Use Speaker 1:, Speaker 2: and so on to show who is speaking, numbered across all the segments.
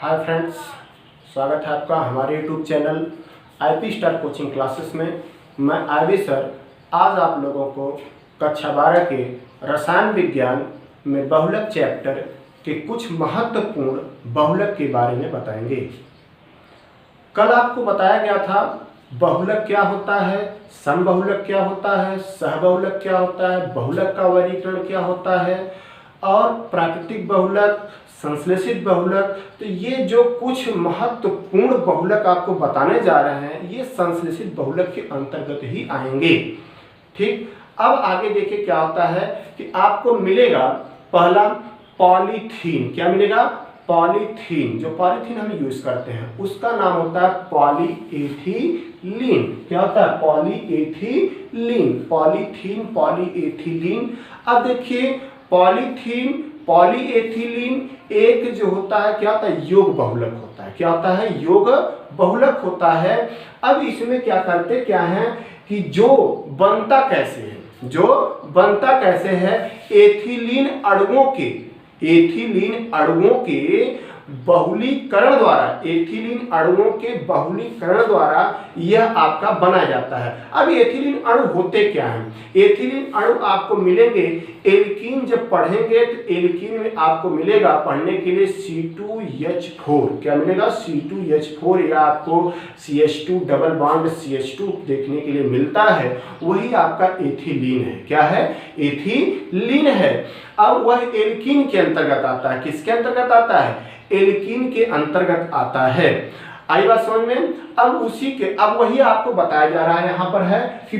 Speaker 1: Hi friends, स्वागत है आपका हमारे YouTube channel IP star coaching classes में। मैं आईबी सर आज आप लोगों को कक्षा 12 के रसायन विज्ञान में बहुलक चैप्टर के कुछ महत्वपूर्ण बहुलक के बारे में बताएंगे। कल आपको बताया गया था बहुलक क्या होता है, समबहुलक क्या होता है, सहबहुलक क्या होता है, बहुलक का वर्गीकरण क्या होता है और प्राकृतिक बहुलक, संश्लेषित बहुलक। तो ये जो कुछ महत्वपूर्ण बहुलक आपको बताने जा रहे हैं ये संश्लेषित बहुलक के अंतर्गत ही आएंगे। ठीक, अब आगे देखिए क्या होता है कि आपको मिलेगा पहला पॉलीथीन। क्या मिलेगा? पॉलीथीन। जो पॉलीथीन हम यूज करते हैं उसका नाम होता है पॉलीएथिलीन। क्या होता है? पॉलीएथिलीन। Polythene, polyethylene. अब देखिए पॉलीथीन, पॉलीएथिलीन एक जो होता है क्या होता है? योग बहुलक होता है। क्या होता है? योग बहुलक होता है। अब इसमें क्या करते क्या है कि जो बनता कैसे है, जो बनता कैसे है, एथिलीन अणुओं के, एथिलीन अणुओं के बहुलीकरण द्वारा, एथिलीन अणुओं के बहुलीकरण द्वारा यह आपका बनाया जाता है। अब एथिलीन अणु होते क्या हैं? एथिलीन अणु आपको मिलेंगे एल्कीन। जब पढ़ेंगे तो एल्कीन में आपको मिलेगा पढ़ने के लिए C2H4। क्या मिलेगा? C2H4 या आपको CH2 डबल बॉन्ड CH2 देखने के लिए मिलता है, वही आपका एथिलीन है। क्या है? एथिलीन है। अब वह एल्कीन के अंतर्गत आता है। किसके अंतर्गत आता है? एल्कीन के अंतर्गत आता है। आई बात समझ में? अब उसी के, अब वही आपको बताया जा रहा है यहाँ पर है कि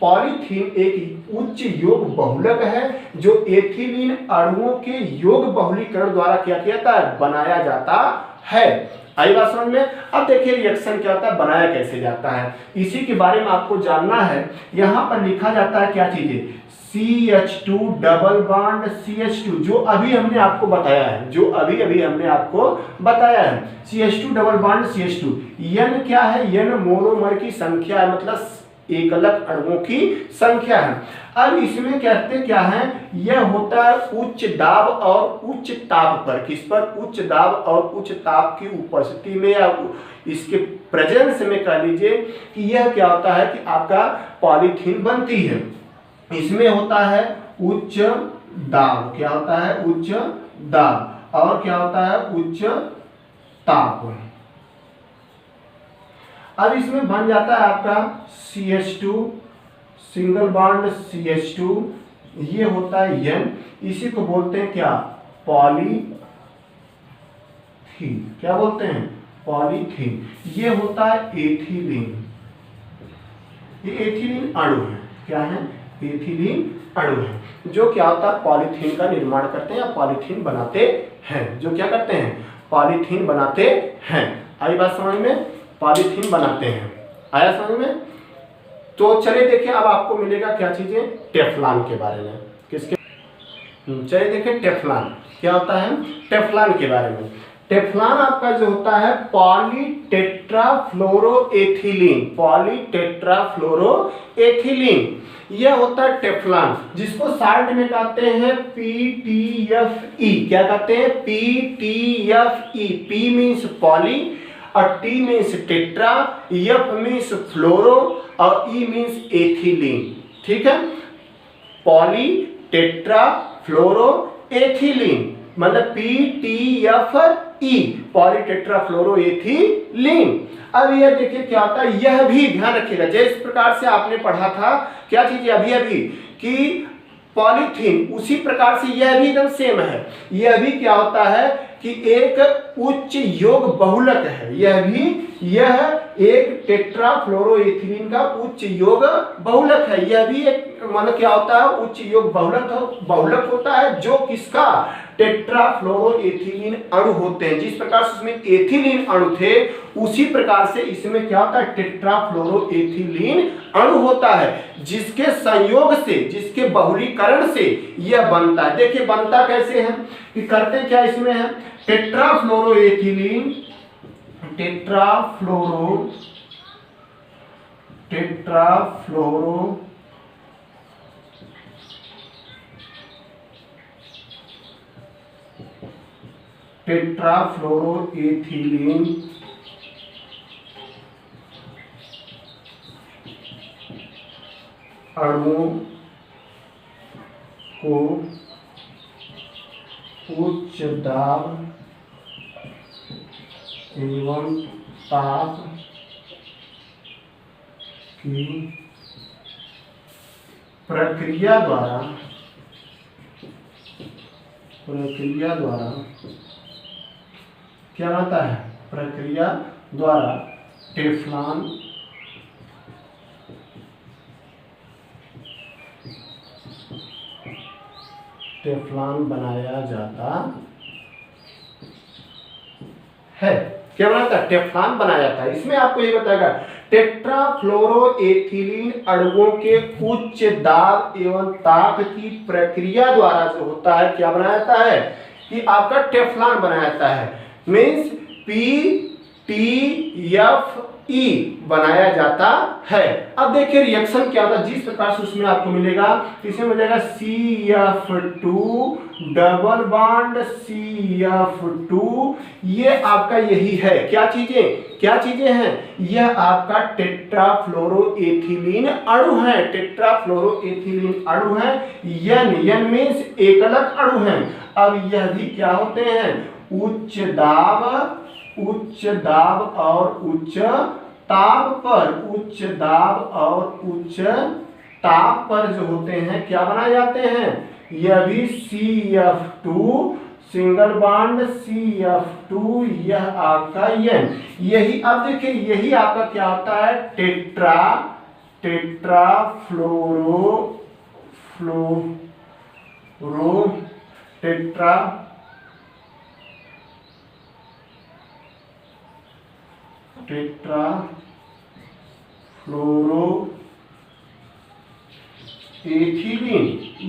Speaker 1: पॉलीथीन एक उच्च योग बहुलक है जो एथिलीन अणुओं के योग बहुलीकरण द्वारा क्या किया जाता है? बनाया जाता है। आई बात समझ में? अब देखिए रिएक्शन क्या होता है, बनाया कैसे जाता है, इसी के बारे में आपको जानना है। यहाँ पर लिखा जाता है क्या चीजें? CH2 डबल बॉन्ड CH2, जो अभी हमने आपको बताया है, जो अभी अभी हमने आपको बताया है, CH2 double bond CH2। N क्या है? N मोनोमर की संख्या है, मतलब एकलक अणुओं की संख्या है। अब इसमें कहते क्या है, यह होता है उच्च दाब और उच्च ताप पर। किस पर? उच्च दाब और उच्च ताप की उपस्थिति में या इसके प्रेजेंस में कह लीजिए कि यह क्या होता है कि आपका पॉलीथीन बनती है। इसमें होता है उच्च दाब। क्या होता है? उच्च दाब। और क्या होता है? उच्च ताप। अब इसमें बन जाता है आपका CH2 सिंगल बॉन्ड CH2, ये होता है N। इसी को बोलते हैं क्या? पॉलीथीन। क्या बोलते हैं? पॉलीथीन। ये होता है एथिलीन। ये एथिलीन अणु है। क्या है? एथिलीन अणु है जो क्या होता है? पॉलीथीन का निर्माण करते हैं या पॉलीथीन बनाते हैं। जो क्या करते हैं? पॉलीथीन बनाते हैं। आई बात समझ में? पॉलीथीन बनाते हैं। आया समझ में? तो चलिए देखिए अब आपको मिलेगा क्या चीजें टेफ्लॉन के बारे में। किसके? चलिए देखिए टेफ्लॉन क्या होता है। टेफ्लॉन के बारे में, टेफ्लॉन आपका जो होता है पॉलीटेट्राफ्लोरोएथिलीन। पॉलीटेट्राफ्लोरोएथिलीन यह होता है टेफ्लॉन, जिसको शॉर्ट में कहते हैं PTFE। क्या कहते हैं? PTFE। P मीन्स पॉली और T means tetra, F means fluoro और E मीन्स एथिलीन। ठीक है? पॉली टेट्रा फ्लोरो एथिलीन मतलब PTFE, पॉलीटेट्राफ्लोरो एथिलीन। अब यह देखिए क्या होता है, यह भी ध्यान रखिएगा जिस प्रकार से आपने पढ़ा था क्या चीज अभी अभी कि पॉलीथीन, उसी प्रकार से यह भी एकदम सेम है। यह भी क्या होता है कि एक उच्च योग बहुलक है। यह भी, यह एक टेट्राफ्लोरोएथिलीन का उच्च योग बहुलक है। यह भी एक मतलब क्या होता है? उच्च योग बहुलक होता है जो किसका? टेट्राफ्लोरोएथिलीन अणु होते हैं। जिस प्रकार से इसमें एथिलीन अणु थे उसी प्रकार से इसमें क्या होता है? टेट्राफ्लोरोएथिलीन अणु होता है जिसके संयोग से, जिसके बहुलीकरण से यह बनता है। देखिए बनता कैसे है कि करते क्या इसमें है, टेट्राफ्लोरोएथिलीन, टेट्राफ्लोरो टेट्राफ्लोरोएथिलीन अणुओं को उच्च दाब एवं ताप की प्रक्रिया द्वारा क्या आता है, प्रक्रिया द्वारा टेफ्लॉन बनाया जाता है। क्या बनाता है, टेफ्लॉन बनाया जाता है। इसमें आपको ये बताएगा टेट्राफ्लोरोएथिलीन अणुओं के उच्च दाब एवं ताप की प्रक्रिया द्वारा जो होता है क्या बनाया जाता है, कि आपका टेफ्लॉन बनाया जाता है। मीन्स PTFE बनाया जाता है। अब देखिए रिएक्शन क्या होता है, जिस प्रकार से उसमें आपको मिलेगा, इसमें मिलेगा CF2 डबल बॉन्ड CF2, ये आपका यही है। क्या चीजें हैं, यह आपका टेट्राफ्लोरोएथिलीन अणु है, टेट्राफ्लोरोएथिलीन अणु है। N मीन्स एकलक अणु है। अब यह भी क्या होते हैं, उच्च दाब और उच्च ताप पर जो होते हैं क्या बनाए जाते हैं, यह भी CF2 सिंगल बॉन्ड CF2, यह आपका N, यही अब देखिए यही आपका क्या होता है, टेट्राफ्लोरोएथिलीन,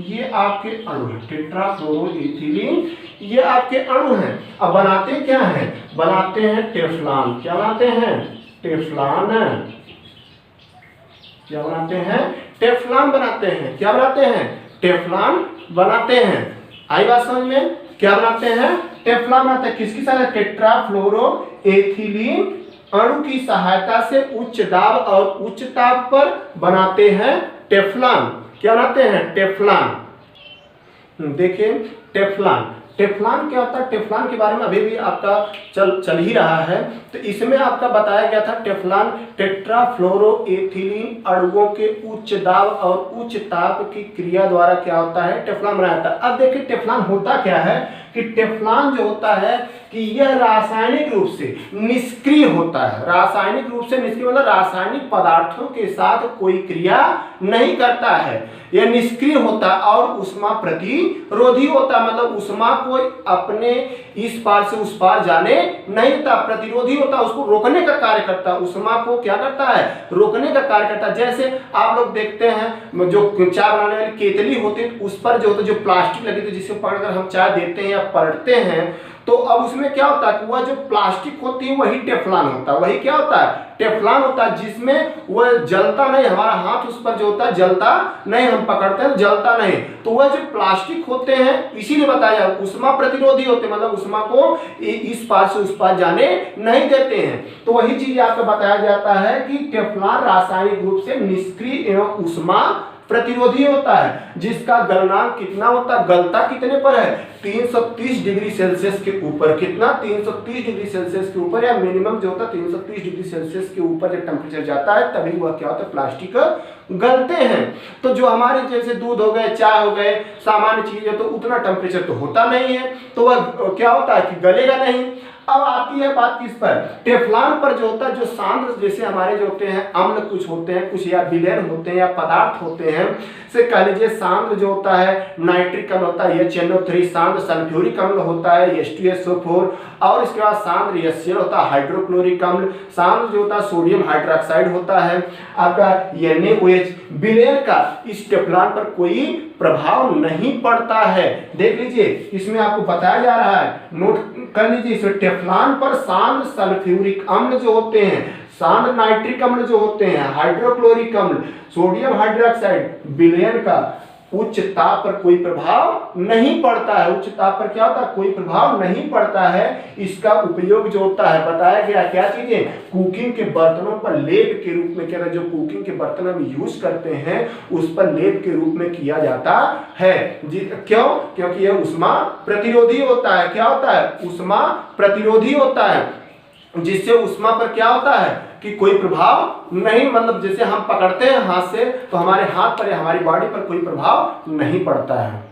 Speaker 1: ये आपके अणु है। टेट्राफ्लोरोएथिलीन ये आपके अणु हैं। अब बनाते क्या हैं, बनाते हैं टेफ्लॉन। क्या बनाते हैं, टेफ्लॉन। क्या बनाते हैं, टेफ्लॉन बनाते हैं। क्या बनाते हैं, टेफ्लॉन बनाते हैं। आई बात समझ में, क्या बनाते हैं, टेफ्लॉन बनाते हैं। किसकी सहायता, टेट्राफ्लोरोएथिलीन अणु की सहायता से उच्च दाब और उच्च ताप पर बनाते हैं टेफ्लॉन। क्या बनाते हैं, टेफ्लॉन। देखिए टेफ्लॉन क्या होता है, टेफ्लॉन के बारे में अभी भी आपका चल ही रहा है। तो इसमें आपका बताया गया था टेफ्लॉन टेट्राफ्लोरोएथिलीन अणुओं के उच्च दाब और उच्च ताप की क्रिया द्वारा क्या होता है, टेफ्लॉन बनाया जाता है। अब देखिए टेफ्लॉन होता क्या है, कि टेफ्लॉन जो होता है कि यह रासायनिक रूप से निष्क्रिय होता है। रासायनिक रूप से निष्क्रिय मतलब रासायनिक पदार्थों के साथ कोई क्रिया नहीं करता है, यह निष्क्रिय होता है और ऊष्मा प्रतिरोधी होता है। मतलब ऊष्मा को अपने इस पार से उस पार जाने नहीं देता, प्रतिरोधी होता है, उसको रोकने का कार्य करता है। ऊष्मा को क्या करता है, रोकने का कार्य करता है। जैसे आप लोग देखते हैं जो चाय बनाने वाली केतली होती है, उस पर जो होता है, जो प्लास्टिक लगी होती है, जिसको पकड़कर हम चाय देते हैं या पलटते हैं, तो अब उसमें क्या होता है कि वह जो प्लास्टिक होती है वही टेफ्लॉन होता है। वही क्या होता है, टेफ्लॉन होता है, जिसमें वह जलता नहीं, हमारा हाथ उस पर जो होता है जलता नहीं, हम पकड़ते हैं जलता नहीं। तो वह जो प्लास्टिक होते हैं, इसीलिए बताया ऊष्मा प्रतिरोधी होते हैं, मतलब ऊष्मा को इस पार से उस पार जाने नहीं देते हैं। तो वही चीज आपको बताया जाता है कि टेफ्लॉन रासायनिक रूप से निष्क्रिय एवं ऊष्मा प्रतिरोधी होता है, जिसका गलनांक कितना होता है, गलता कितने पर है, 330 डिग्री सेल्सियस के ऊपर। कितना, 330 डिग्री सेल्सियस के ऊपर, या मिनिमम जो होता है 330 डिग्री सेल्सियस के ऊपर जब टेम्परेचर जाता है तभी वह क्या होता है, प्लास्टिक गलते हैं। तो जो हमारे जैसे दूध हो गए, चाय हो गए, सामान्य चीजें, तो उतना टेम्परेचर तो होता नहीं है, तो वह क्या होता है कि गलेगा नहीं। अब आती है बात किस पर, टेफ्लॉन पर जो होता है, जो सांद्र जैसे हमारे जो होते हैं अम्ल कुछ होते हैं, कुछ या विलयन होते हैं या पदार्थ होते हैं, से कह लीजिए सांद्र जो होता है नाइट्रिक अम्ल होता है HNO3, सांद्र सल्फ्यूरिक अम्ल होता है H2SO4, और इसके बाद सांद्र HCl होता है हाइड्रोक्लोरिक अम्ल, सांद्र जो होता है सोडियम हाइड्रोक्साइड होता है आपका NaOH। विलयन का इस टेफ्लॉन पर कोई प्रभाव नहीं पड़ता है। देख लीजिए इसमें आपको बताया जा रहा है, नोट कर लीजिए, इसमें टेफ्लॉन पर सांद्र सल्फ्यूरिक अम्ल जो होते हैं, सांद्र नाइट्रिक अम्ल जो होते हैं, हाइड्रोक्लोरिक अम्ल, सोडियम हाइड्रोक्साइड, विलयन का उच्च ताप पर कोई प्रभाव नहीं पड़ता है। उच्च ताप पर क्या होता है, कोई प्रभाव नहीं पड़ता है। इसका उपयोग जो होता है, बताया गया क्या चीजें, कुकिंग के बर्तनों पर लेप के रूप में, कह रहे जो कुकिंग के बर्तन हम यूज करते हैं उस पर लेप के रूप में किया जाता है। क्यों? क्योंकि यह उष्मा प्रतिरोधी होता है। क्या होता है, उष्मा प्रतिरोधी होता है, जिससे उष्मा पर क्या होता है कि कोई प्रभाव नहीं, मतलब जैसे हम पकड़ते हैं हाथ से तो हमारे हाथ पर या हमारी बॉडी पर कोई प्रभाव नहीं पड़ता है।